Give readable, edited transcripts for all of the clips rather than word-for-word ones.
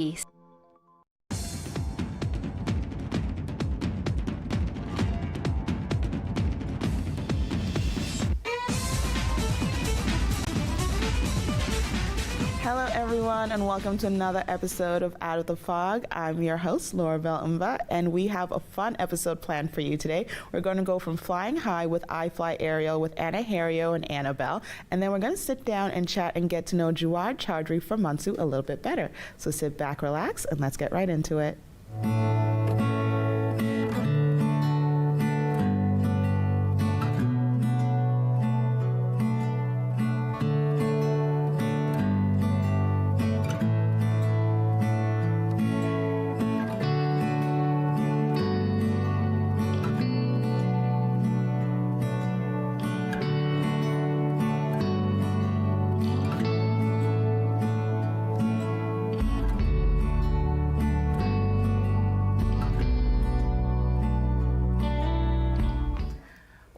East. Hello everyone, and welcome to another episode of Out of the Fog. I'm your host, Laurabel, and we have a fun episode planned for you today. We're going to go from flying high with iFly aerial with Anahareo and Annabelle, and then we're going to sit down and chat and get to know Jawad Chowdhury from MUNSU a little bit better. So sit back, relax, and let's get right into it.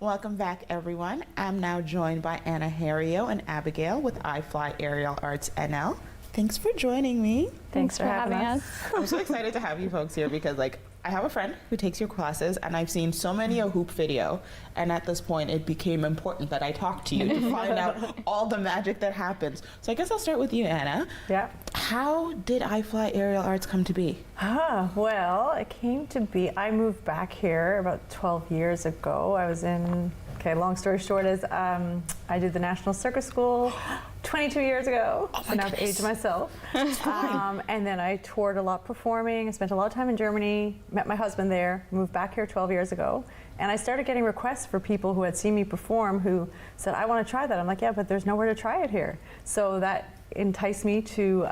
Welcome back, everyone. I'm now joined by Anahareo and Abigail with iFly Aerial Arts NL. Thanks for joining me. Thanks for having us. I'm so excited to have you folks here because, I have a friend who takes your classes, and I've seen so many a hoop video, and at this point, it became important that I talk to you to find out all the magic that happens. So I guess I'll start with you, Anna. Yeah. How did iFly Aerial Arts come to be? Well, it came to be, I moved back here about 12 years ago. I was in, long story short is, I did the National Circus School 22 years ago. Oh, so now I've aged myself. And then I toured a lot performing. I spent a lot of time in Germany, met my husband there, moved back here 12 years ago. And I started getting requests for people who had seen me perform who said, I want to try that. I'm like, yeah, but there's nowhere to try it here. So that enticed me to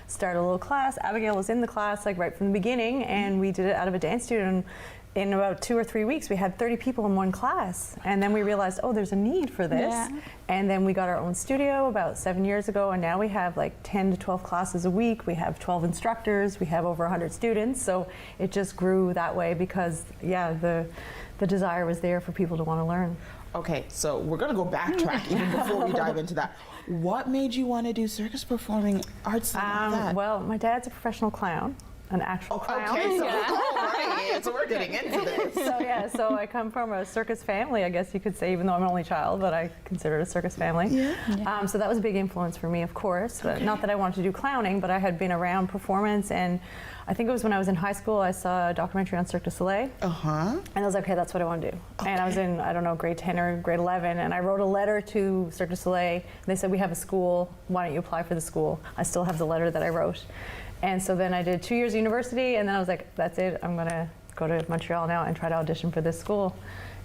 start a little class. Abigail was in the class right from the beginning, and we did it out of a dance studio. And in about 2 or 3 weeks, we had 30 people in one class. And then we realized, oh, there's a need for this. Yeah. And then we got our own studio about 7 years ago, and now we have 10 to 12 classes a week. We have 12 instructors. We have over 100 students. So it just grew that way because, the desire was there for people to want to learn. Okay, so we're going to go backtrack even before we dive into that. What made you want to do circus performing arts like that? Well, my dad's a professional clown. An actual clown. Okay, so we're getting into this. So I come from a circus family, I guess you could say, even though I'm an only child, but I consider it a circus family. Yeah. So that was a big influence for me, of course. But not that I wanted to do clowning, but I had been around performance, and I think it was when I was in high school, I saw a documentary on Cirque du Soleil. And I was like, okay, that's what I want to do. Okay. And I was in, grade 10 or grade 11, and I wrote a letter to Cirque du Soleil. They said, we have a school, why don't you apply for the school? I still have the letter that I wrote. And so then I did 2 years of university, and then I was like, that's it, I'm going to go to Montreal now and try to audition for this school.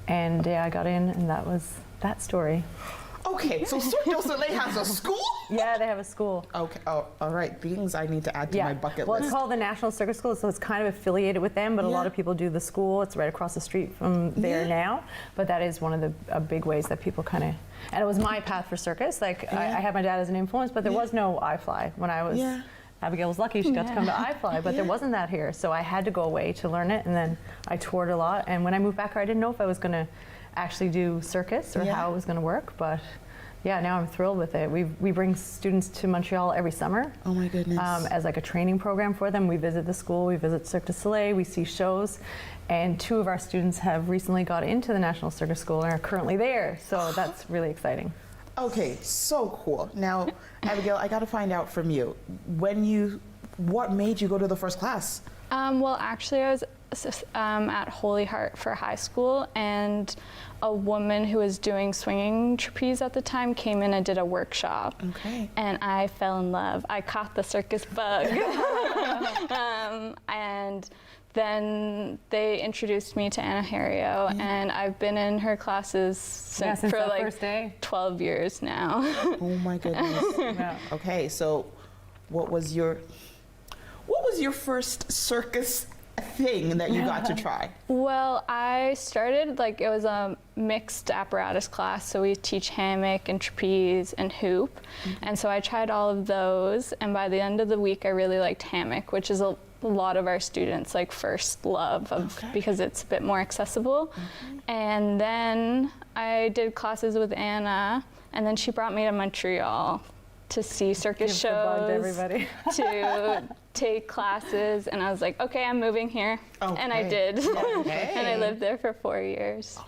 And I got in, and that was that story. Okay, so Cirque du Soleil has a school? Yeah, they have a school. Okay, all right, things I need to add to my bucket list. Well, it's called the National Circus School, so it's kind of affiliated with them, but a lot of people do the school. It's right across the street from there now, but that is one of the big ways that people kind of, and it was my path for circus. I had my dad as an influence, but there was no iFly when I was, Abigail was lucky she got to come to iFly, but there wasn't that here, so I had to go away to learn it, and then I toured a lot, and when I moved back here, I didn't know if I was going to actually do circus or how it was going to work, but now I'm thrilled with it. We bring students to Montreal every summer. Oh my goodness. As a training program for them. We visit the school, we visit Cirque du Soleil, we see shows, and 2 of our students have recently got into the National Circus School and are currently there, so that's really exciting. Okay, so cool. Now, Abigail, I got to find out from you, what made you go to the first class? Well, actually, I was at Holy Heart for high school, and a woman who was doing swinging trapeze at the time came in and did a workshop. Okay. And I fell in love. I caught the circus bug. And then they introduced me to Anahareo, and I've been in her classes since for first day. 12 years now. Oh my goodness. Okay, so what was your first circus thing that you got to try? Well, I started, it was a mixed apparatus class, so we teach hammock and trapeze and hoop, and so I tried all of those, and by the end of the week I really liked hammock, which is a lot of our students first love because it's a bit more accessible. And then I did classes with Anna, and then she brought me to Montreal to see circus shows, everybody. to take classes, and I was like, okay, I'm moving here. And I did. Okay. And I lived there for 4 years.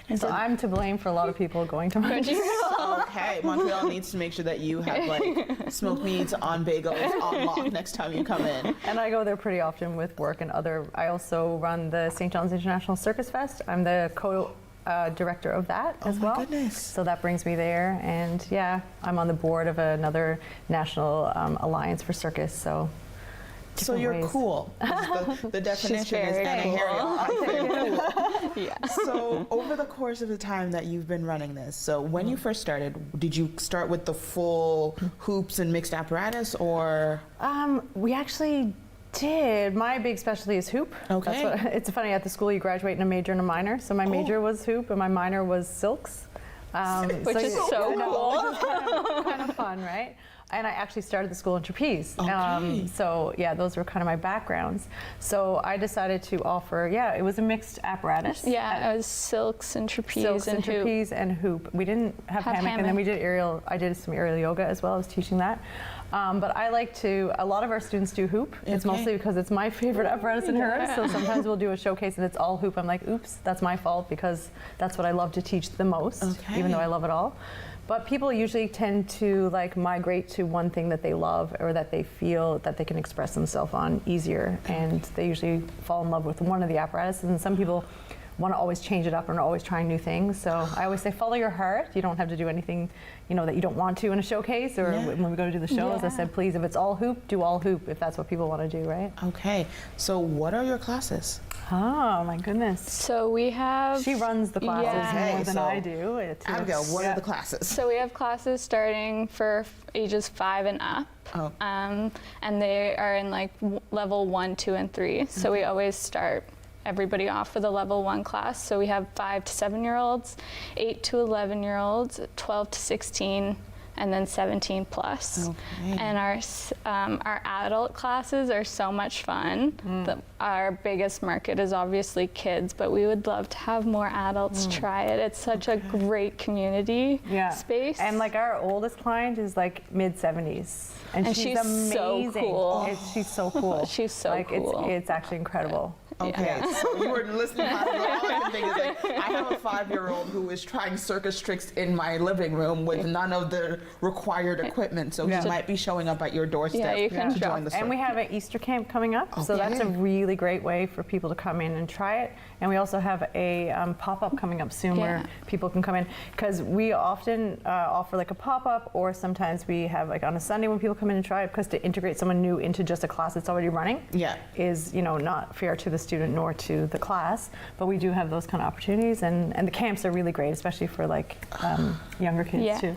And so I'm to blame for a lot of people going to Montreal. Okay, Montreal needs to make sure that you have like smoked meats on bagels on lock next time you come in. And I go there pretty often with work and I also run the St. John's International Circus Fest. I'm the director of that as well. Oh my goodness. So that brings me there, and yeah, I'm on the board of another national alliance for circus. So you're ways. Cool. The definition is very Anahareo. Yeah. So over the course of the time that you've been running this, so when you first started, did you start with the full hoops and mixed apparatus, or? We actually did. My big specialty is hoop. Okay. It's funny, at the school you graduate in a major and a minor. So my major was hoop and my minor was silks. Which is so cool. Which is kind of fun, right? And I actually started the school in trapeze. Okay. So yeah, those were kind of my backgrounds. So I decided to offer, it was a mixed apparatus. Yeah, it was silks and trapeze and hoop. Trapeze and hoop. We didn't have hammock, and then we did aerial. I did some aerial yoga as well. I was teaching that. But I like to, a lot of our students do hoop. It's mostly because it's my favorite apparatus and hers. So sometimes we'll do a showcase and it's all hoop. I'm like, oops, that's my fault, because that's what I love to teach the most, even though I love it all. But people usually tend to like migrate to one thing that they love or that they feel that they can express themselves on easier, and they usually fall in love with one of the apparatuses. And some people want to always change it up and are always trying new things. So I always say, follow your heart. You don't have to do anything, that you don't want to in a showcase or when we go to do the shows. I said, please, if it's all hoop, do all hoop, if that's what people want to do, right? Okay. So what are your classes? Oh my goodness. So we have. She runs the classes more than so I do. Abigail, what are the classes? So we have classes starting for ages 5 and up. Oh. And they are in like level 1, 2, and 3. So we always start everybody off with a level 1 class. So we have 5 to 7-year-olds, 8 to 11-year-olds, 12 to 16, and then 17 plus. Okay. And our adult classes are so much fun. Our biggest market is obviously kids, but we would love to have more adults try it. It's such a great community space. And like our oldest client is like mid-70s. And she's amazing. So cool. She's so cool. She's so cool. It's actually incredible. Okay, so you were listening to all I can think is like, I have a 5-year-old who is trying circus tricks in my living room with none of the required equipment, so he might be showing up at your doorstep you can to join the circus. And we have an Easter camp coming up, so that's a really great way for people to come in and try it. And we also have a pop-up coming up soon where people can come in, because we often offer like a pop-up, or sometimes we have like on a Sunday when people come in and try it, because to integrate someone new into just a class that's already running is not fair to the student nor to the class. But we do have those kind of opportunities, and the camps are really great, especially for like younger kids too.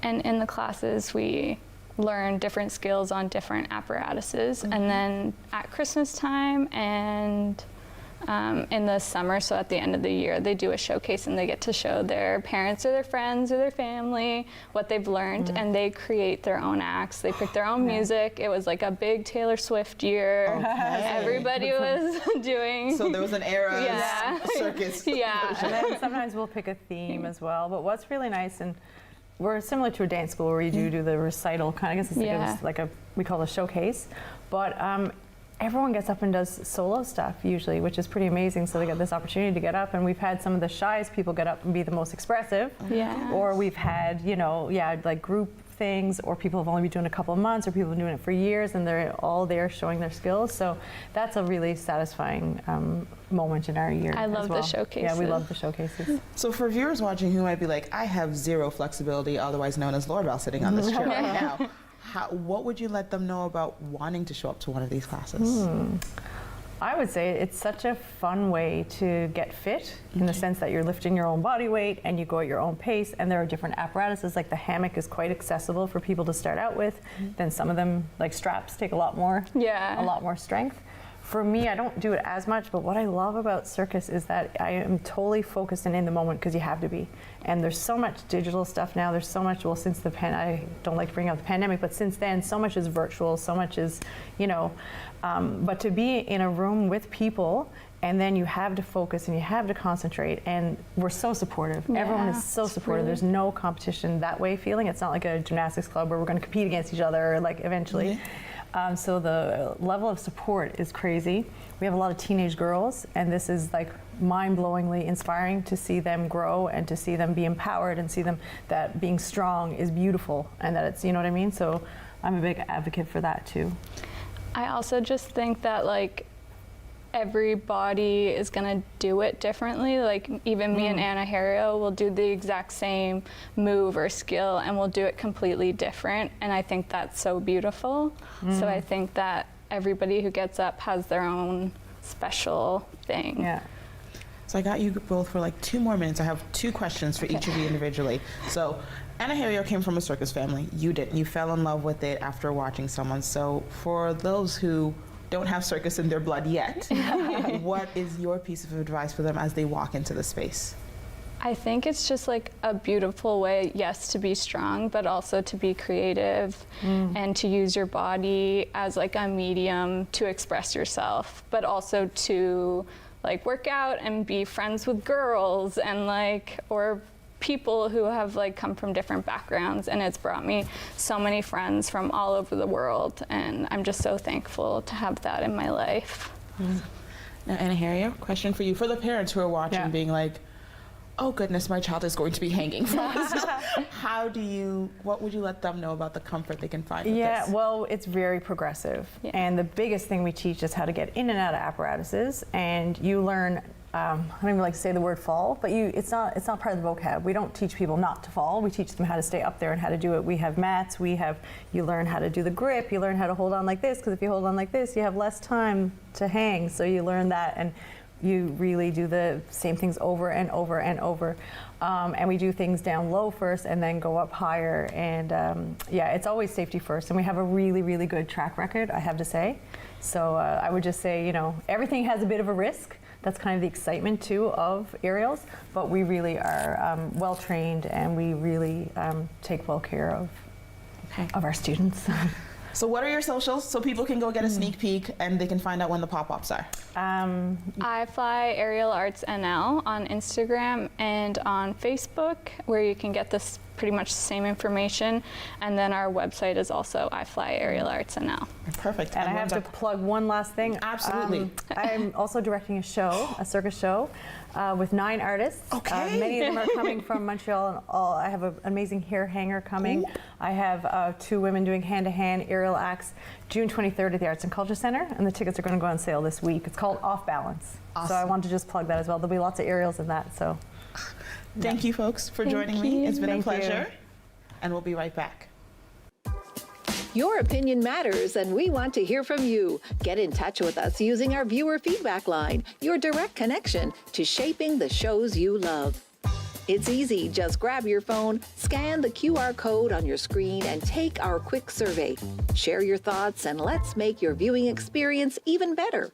And in the classes we learn different skills on different apparatuses, and then at Christmas time and in the summer, so at the end of the year, they do a showcase and they get to show their parents or their friends or their family what they've learned, and they create their own acts. They pick their own music. It was like a big Taylor Swift year. Everybody was doing. So there was an era circus. And then sometimes we'll pick a theme as well. But what's really nice, and we're similar to a dance school where you do the recital kind of, I guess it's like we call it a showcase, but everyone gets up and does solo stuff usually, which is pretty amazing. So they get this opportunity to get up, and we've had some of the shyest people get up and be the most expressive. Or we've had, like group things, or people have only been doing a couple of months, or people have been doing it for years, and they're all there showing their skills. So that's a really satisfying moment in our year. I love the showcases. Yeah, we love the showcases. So for viewers watching who might be like, I have zero flexibility, otherwise known as Laurabel, sitting on this chair right now. What would you let them know about wanting to show up to one of these classes? I would say it's such a fun way to get fit, in the sense that you're lifting your own body weight and you go at your own pace, and there are different apparatuses. Like the hammock is quite accessible for people to start out with. Then some of them, like straps, take a lot more strength. For me, I don't do it as much, but what I love about circus is that I am totally focused and in the moment, because you have to be. And there's so much digital stuff now. There's so much, well, since I don't like to bring up the pandemic, but since then, so much is virtual, so much is, but to be in a room with people, and then you have to focus and you have to concentrate, and we're so supportive. Everyone is so supportive. There's no competition that way feeling. It's not like a gymnastics club where we're going to compete against each other, like eventually. So the level of support is crazy. We have a lot of teenage girls, and this is like mind-blowingly inspiring to see them grow and to see them be empowered and see them that being strong is beautiful and that it's, you know what I mean? So I'm a big advocate for that too. I also just think that like everybody is gonna do it differently. Like even me and Anahareo will do the exact same move or skill and we'll do it completely different. And I think that's so beautiful. So I think that everybody who gets up has their own special thing. Yeah. So I got you both for like 2 more minutes. I have 2 questions for each of you individually. So Anahareo came from a circus family. You didn't. You fell in love with it after watching someone. So for those who don't have circus in their blood yet, what is your piece of advice for them as they walk into the space? I think it's just like a beautiful way, yes, to be strong, but also to be creative and to use your body as like a medium to express yourself, but also to like work out and be friends with girls and like, or people who have like come from different backgrounds, and it's brought me so many friends from all over the world, and I'm just so thankful to have that in my life. Now, Anahareo, question for you. For the parents who are watching being like, oh goodness, my child is going to be hanging from us. What would you let them know about the comfort they can find with this? Well, it's very progressive. And the biggest thing we teach is how to get in and out of apparatuses, and you learn, I don't even like to say the word fall, but it's not part of the vocab. We don't teach people not to fall. We teach them how to stay up there and how to do it. We have mats, you learn how to do the grip, you learn how to hold on like this, because if you hold on like this, you have less time to hang, so you learn that, and you really do the same things over and over and over. And we do things down low first and then go up higher. And it's always safety first. And we have a really, really good track record, I have to say. So I would just say, everything has a bit of a risk. That's kind of the excitement too of aerials, but we really are well trained and we really take well care of our students. So what are your socials so people can go get a sneak peek and they can find out when the pop-ups are? iFly Aerial Arts NL on Instagram and on Facebook, where you can get this pretty much the same information. And then our website is also iFly Aerial Arts NL. Perfect. And I have to plug one last thing. Absolutely. I'm also directing a circus show with 9 artists. Okay. Many of them are coming from Montreal, and I have an amazing hair hanger coming. Ooh. I have 2 women doing hand-to-hand aerial acts June 23rd at the Arts and Culture Center, and the tickets are going to go on sale this week. It's called Off Balance. Awesome. So I wanted to just plug that as well. There'll be lots of aerials in that. So. Thank you, folks, for joining me. It's been a pleasure, and we'll be right back. Your opinion matters, and we want to hear from you. Get in touch with us using our viewer feedback line, your direct connection to shaping the shows you love. It's easy. Just grab your phone, scan the QR code on your screen, and take our quick survey. Share your thoughts, and let's make your viewing experience even better.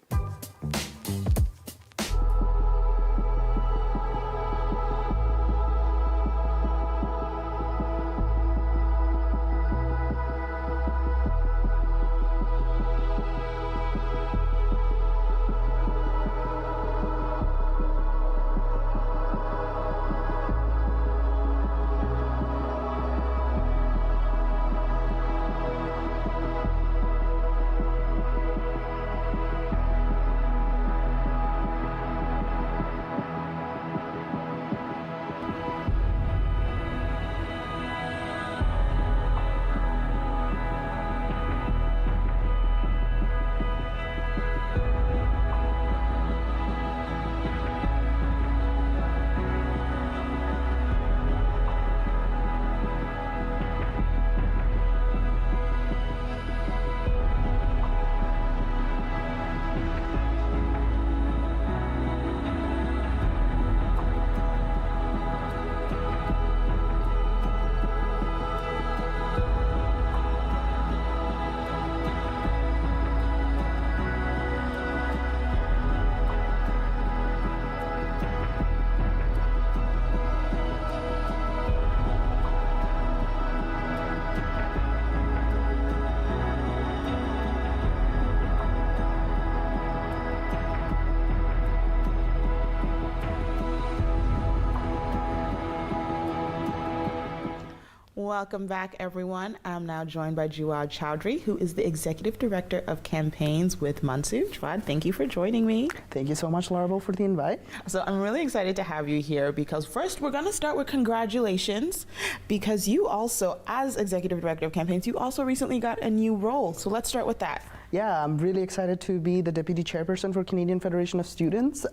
Welcome back, everyone. I'm now joined by Jawad Chowdhury, who is the Executive Director of Campaigns with MUNSU. Jawad, thank you for joining me. Thank you so much, Laurabel, for the invite. So I'm really excited to have you here because first we're going to start with congratulations because you also, as Executive Director of Campaigns, you also recently got a new role. So let's start with that. Yeah, I'm really excited to be the Deputy Chairperson for Canadian Federation of Students,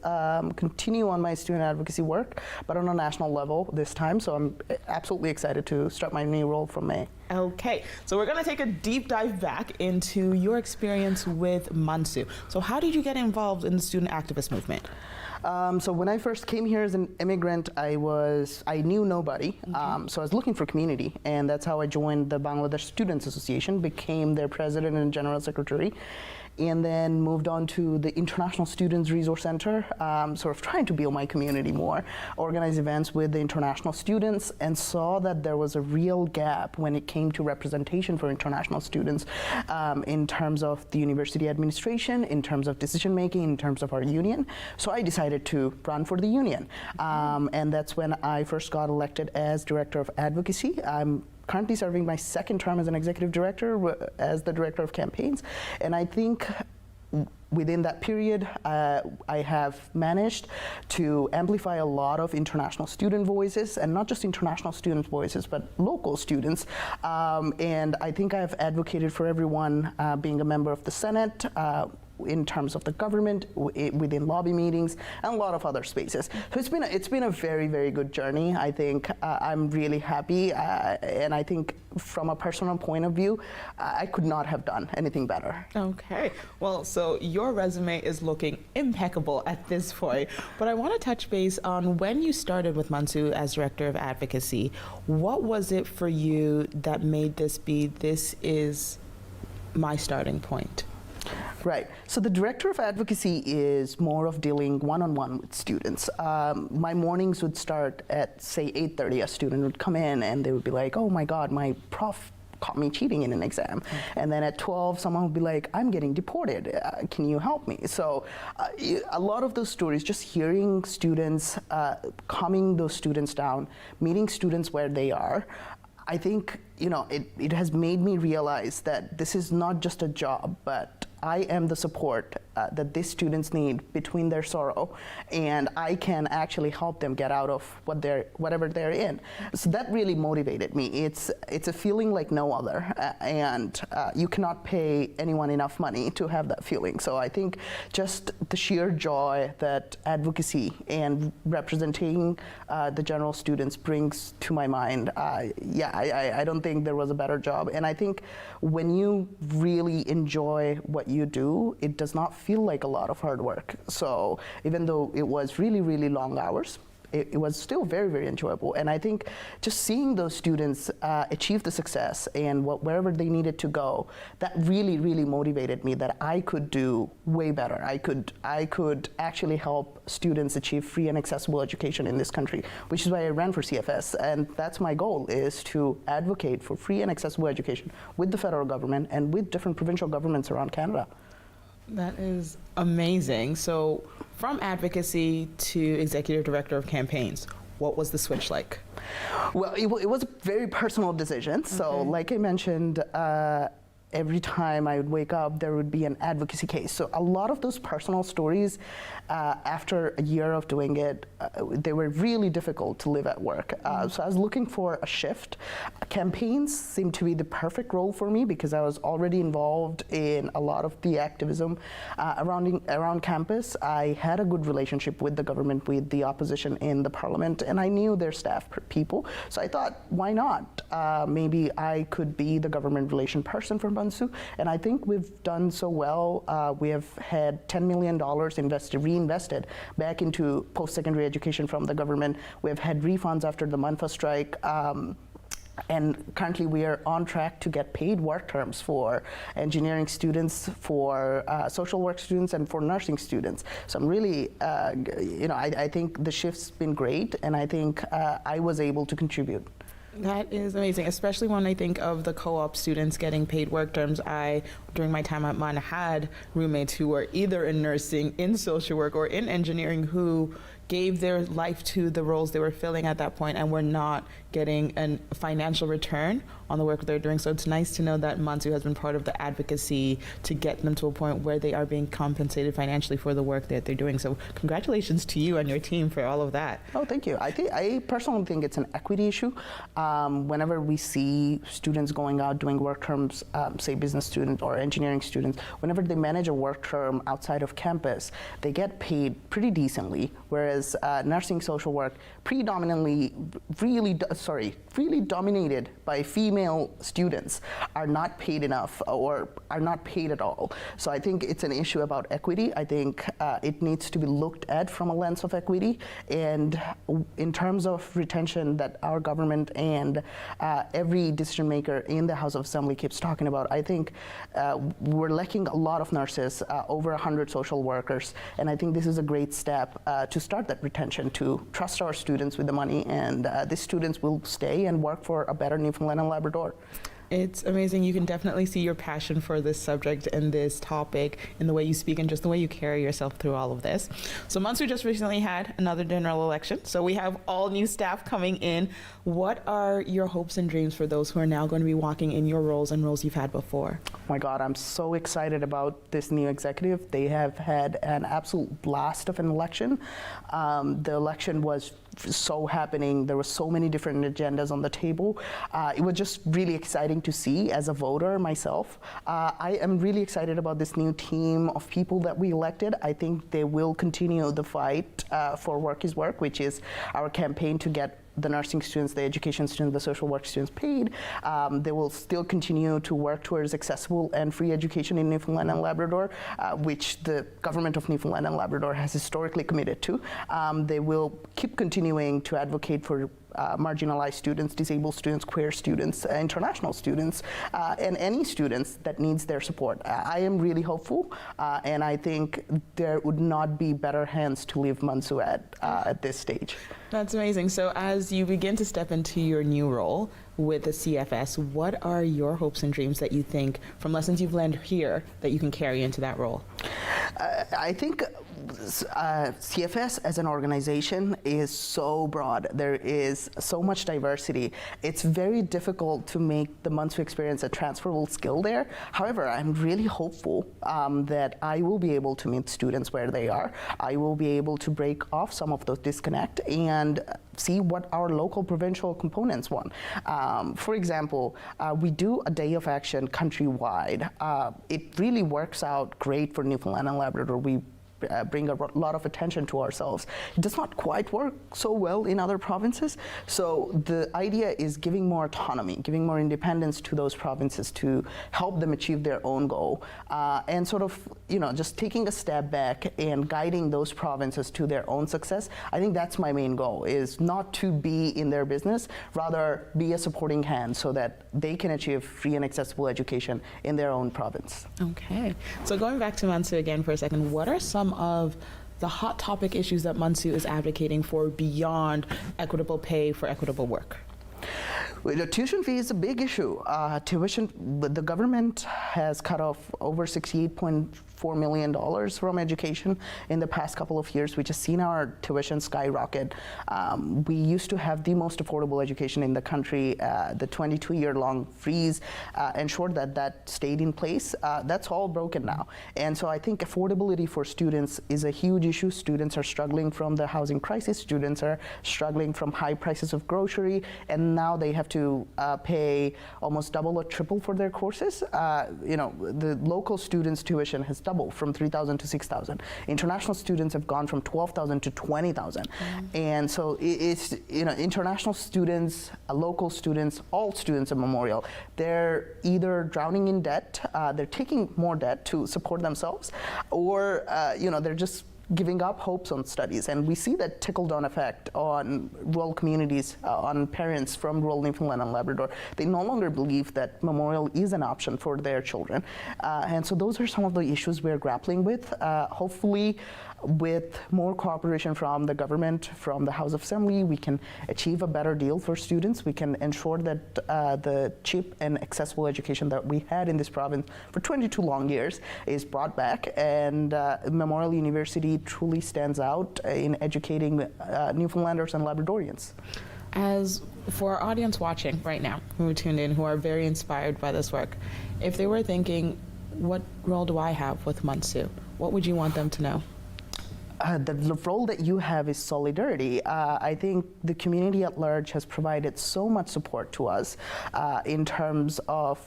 continue on my student advocacy work, but on a national level this time. So I'm absolutely excited to start my new role from May. Okay, so we're going to take a deep dive back into your experience with MUNSU. So how did you get involved in the student activist movement? So when I first came here as an immigrant, I knew nobody. So I was looking for community, and that's how I joined the Bangladesh Students Association, became their president and general secretary, and then moved on to the International Students Resource Center, sort of trying to build my community more, organize events with the international students, and saw that there was a real gap when it came to representation for international students in terms of the university administration, in terms of decision making, in terms of our union. So I decided to run for the union. And that's when I first got elected as Director of Advocacy. I'm currently serving my second term as an executive director, as the director of campaigns. And I think within that period, I have managed to amplify a lot of international student voices, and not just international students' voices, but local students. And I think I've advocated for everyone being a member of the Senate, in terms of the government, within lobby meetings, and a lot of other spaces. So it's been a very, very good journey. I think I'm really happy, and I think from a personal point of view, I could not have done anything better. Okay, well, so your resume is looking impeccable at this point, but I want to touch base on when you started with MUNSU as Director of Advocacy. What was it for you that made this is my starting point? Right. So the Director of Advocacy is more of dealing one-on-one with students. My mornings would start at, say, 8:30. A student would come in and they would be like, oh my God, my prof caught me cheating in an exam. And then at 12, someone would be like, I'm getting deported. Can you help me? So a lot of those stories, just hearing students, calming those students down, meeting students where they are, I think, it has made me realize that this is not just a job, but I am the support that these students need between their sorrow, and I can actually help them get out of whatever they're in. So that really motivated me. It's a feeling like no other, and you cannot pay anyone enough money to have that feeling. So I think just the sheer joy that advocacy and representing the general students brings to my mind, I don't think there was a better job. And I think when you really enjoy what you do, it does not feel like a lot of hard work. So even though it was really, really long hours, it was still very, very enjoyable. And I think just seeing those students achieve the success and wherever they needed to go, that really, really motivated me that I could do way better. I could actually help students achieve free and accessible education in this country, which is why I ran for CFS. And that's my goal, is to advocate for free and accessible education with the federal government and with different provincial governments around Canada. That is amazing. So from advocacy to executive director of campaigns, what was the switch like? Well, it was a very personal decision. So like I mentioned, every time I would wake up, there would be an advocacy case. So a lot of those personal stories, after a year of doing it, they were really difficult to live at work. So I was looking for a shift. Campaigns seemed to be the perfect role for me because I was already involved in a lot of the activism around campus. I had a good relationship with the government, with the opposition in the parliament, and I knew their staff people. So I thought, why not? Maybe I could be the government relation person for MUNSU, and I think we've done so well. We have had $10 million reinvested back into post-secondary education from the government. We have had refunds after the MUNFA strike. And currently we are on track to get paid work terms for engineering students, for social work students, and for nursing students. So I'm really, I think the shift's been great, and I think I was able to contribute. That is amazing, especially when I think of the co-op students getting paid work terms. During my time at MUN, had roommates who were either in nursing, in social work, or in engineering who gave their life to the roles they were filling at that point and were not getting a financial return on the work they're doing. So it's nice to know that MUNSU has been part of the advocacy to get them to a point where they are being compensated financially for the work that they're doing. So congratulations to you and your team for all of that. Oh, thank you. I personally think it's an equity issue. Whenever we see students going out doing work terms, say business students or engineering students, whenever they manage a work term outside of campus, they get paid pretty decently, whereas nursing social work predominantly really dominated by female students are not paid enough or are not paid at all. So I think it's an issue about equity. I think it needs to be looked at from a lens of equity, and in terms of retention that our government and every decision maker in the House of Assembly keeps talking about, I think we're lacking a lot of nurses, over 100 social workers, and I think this is a great step to start that retention, to trust our students with the money, and the students will stay and work for a better Newfoundland and Labrador. It's amazing. You can definitely see your passion for this subject and this topic in the way you speak and just the way you carry yourself through all of this. So MUNSU just recently had another general election. So we have all new staff coming in. What are your hopes and dreams for those who are now going to be walking in your roles and roles you've had before? Oh my God, I'm so excited about this new executive. They have had an absolute blast of an election. The election was so happening. There were so many different agendas on the table. It was just really exciting to see as a voter myself. I am really excited about this new team of people that we elected. I think they will continue the fight for Work is Work, which is our campaign to get the nursing students, the education students, the social work students paid. They will still continue to work towards accessible and free education in Newfoundland and Labrador, which the government of Newfoundland and Labrador has historically committed to. They will keep continuing to advocate for marginalized students, disabled students, queer students, international students, and any students that needs their support. I am really hopeful, and I think there would not be better hands to leave MUNSU at this stage. That's amazing. So as you begin to step into your new role with the CFS, what are your hopes and dreams that you think, from lessons you've learned here, that you can carry into that role? I think CFS as an organization is so broad. There is so much diversity. It's very difficult to make the MUNSU experience a transferable skill there. However, I'm really hopeful that I will be able to meet students where they are. I will be able to break off some of those disconnect and see what our local provincial components want. For example, we do a day of action countrywide. It really works out great for Newfoundland and Labrador. We bring a lot of attention to ourselves. It does not quite work so well in other provinces. So the idea is giving more autonomy, giving more independence to those provinces to help them achieve their own goal, and sort of, just taking a step back and guiding those provinces to their own success. I think that's my main goal, is not to be in their business, rather be a supporting hand so that they can achieve free and accessible education in their own province. Okay. So going back to MUNSU again for a second, what are some of the hot topic issues that MUNSU is advocating for beyond equitable pay for equitable work? Well, the tuition fee is a big issue. The government has cut off over $68.4 million from education in the past couple of years, which has seen our tuition skyrocket. We used to have the most affordable education in the country. The 22-year-long freeze ensured that stayed in place. That's all broken now. And so I think affordability for students is a huge issue. Students are struggling from the housing crisis. Students are struggling from high prices of grocery, and now they have to pay almost double or triple for their courses. The local students' tuition has doubled from $3,000 to $6,000. International students have gone from $12,000 to $20,000. And so it's, international students, local students, all students at Memorial, they're either drowning in debt, they're taking more debt to support themselves, or they're just giving up hopes on studies. And we see that trickle-down effect on rural communities, on parents from rural Newfoundland and Labrador. They no longer believe that Memorial is an option for their children. And so those are some of the issues we're grappling with. Hopefully, with more cooperation from the government, from the House of Assembly, we can achieve a better deal for students. We can ensure that the cheap and accessible education that we had in this province for 22 long years is brought back, and Memorial University truly stands out in educating Newfoundlanders and Labradorians. As for our audience watching right now, who are tuned in, who are very inspired by this work, if they were thinking, what role do I have with MUNSU? What would you want them to know? The role that you have is solidarity. I think the community at large has provided so much support to us in terms of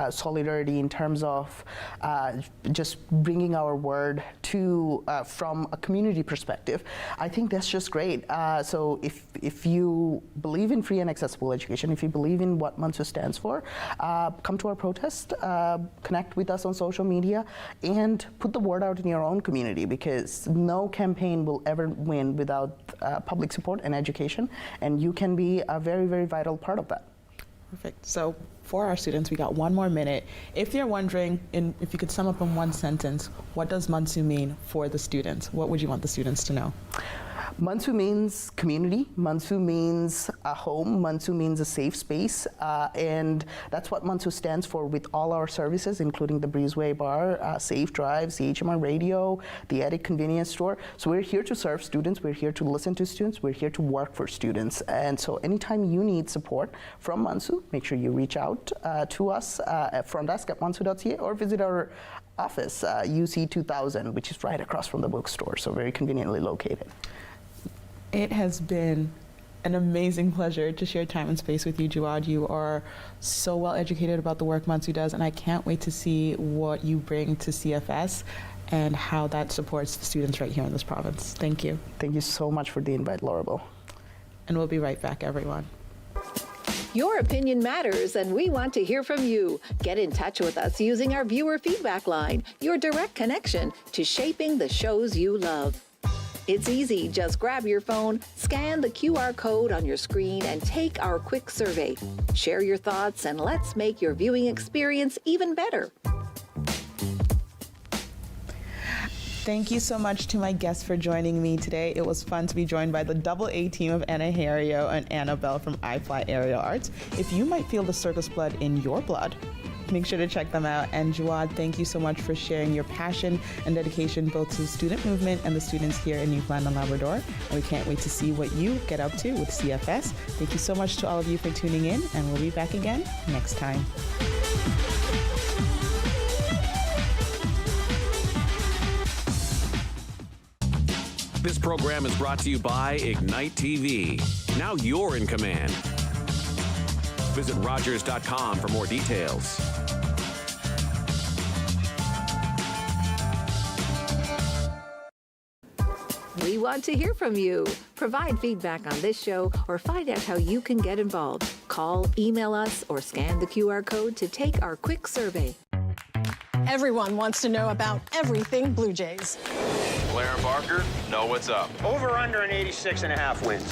solidarity, in terms of just bringing our word to from a community perspective. I think that's just great. So if you believe in free and accessible education, if you believe in what MUNSU stands for, come to our protest, connect with us on social media, and put the word out in your own community, because no campaign will ever win without public support and education, and you can be a very, very vital part of that. Perfect. So for our students, we got 1 more minute. If you're wondering, if you could sum up in one sentence, what does MUNSU mean for the students? What would you want the students to know? MUNSU means community. MUNSU means a home. MUNSU means a safe space. And that's what MUNSU stands for with all our services, including the Breezeway Bar, Safe Drive, CHMR Radio, the Attic Convenience Store. So we're here to serve students. We're here to listen to students. We're here to work for students. And so anytime you need support from MUNSU, make sure you reach out to us at frontdesk@munsu.ca or visit our office, UC 2000, which is right across from the bookstore, so very conveniently located. It has been an amazing pleasure to share time and space with you, Jawad. You are so well educated about the work MUNSU does, and I can't wait to see what you bring to CFS and how that supports the students right here in this province. Thank you. Thank you so much for the invite, Laurabel. And we'll be right back, everyone. Your opinion matters, and we want to hear from you. Get in touch with us using our viewer feedback line, your direct connection to shaping the shows you love. It's easy. Just grab your phone, scan the QR code on your screen, and take our quick survey. Share your thoughts, and let's make your viewing experience even better. Thank you so much to my guests for joining me today. It was fun to be joined by the double A team of Anahareo and Annabelle from iFly Aerial Arts. If you might feel the circus blood in your blood, make sure to check them out. And Jawad, thank you so much for sharing your passion and dedication both to the student movement and the students here in Newfoundland and Labrador. And we can't wait to see what you get up to with CFS. Thank you so much to all of you for tuning in, and we'll be back again next time. This program is brought to you by Ignite TV. Now you're in command. Visit Rogers.com for more details. We want to hear from you. Provide feedback on this show or find out how you can get involved. Call, email us, or scan the QR code to take our quick survey. Everyone wants to know about everything Blue Jays. Blair and Barker know what's up. Over under an 86.5 wins.